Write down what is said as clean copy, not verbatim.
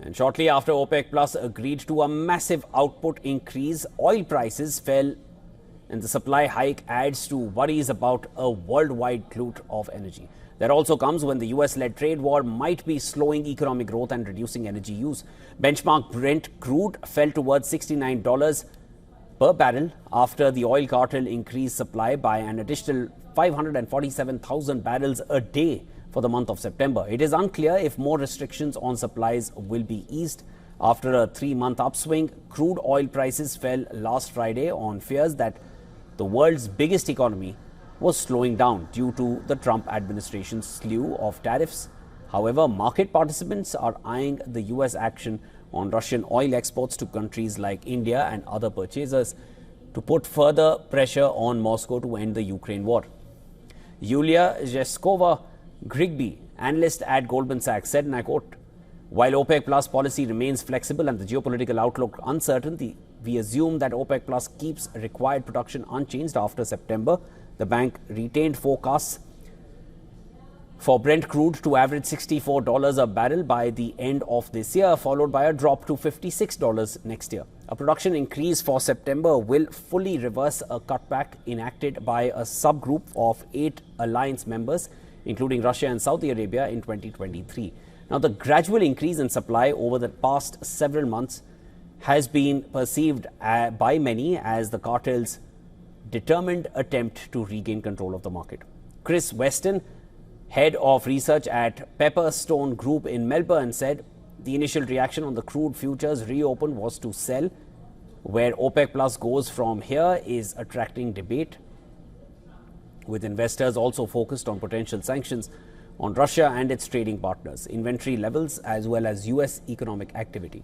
And shortly after OPEC Plus agreed to a massive output increase, oil prices fell, and the supply hike adds to worries about a worldwide glut of energy. That also comes when the US-led trade war might be slowing economic growth and reducing energy use. Benchmark Brent crude fell towards $69 per barrel after the oil cartel increased supply by an additional 547,000 barrels a day for the month of September. It is unclear if more restrictions on supplies will be eased. After a 3-month upswing, crude oil prices fell last Friday on fears that the world's biggest economy was slowing down due to the Trump administration's slew of tariffs. However, market participants are eyeing the US action on Russian oil exports to countries like India and other purchasers to put further pressure on Moscow to end the Ukraine war. Yulia Zheskova-Grigby, analyst at Goldman Sachs, said, and I quote, "While OPEC Plus policy remains flexible and the geopolitical outlook uncertain, we assume that OPEC Plus keeps required production unchanged after September." The bank retained forecasts for Brent crude to average $64 a barrel by the end of this year, followed by a drop to $56 next year. A production increase for September will fully reverse a cutback enacted by a subgroup of 8 alliance members, including Russia and Saudi Arabia, in 2023. Now, the gradual increase in supply over the past several months has been perceived by many as the cartel's determined attempt to regain control of the market. Chris Weston, head of research at Pepperstone Group in Melbourne, said the initial reaction on the crude futures reopen was to sell. Where OPEC Plus goes from here is attracting debate, with investors also focused on potential sanctions on Russia and its trading partners, inventory levels, as well as US economic activity.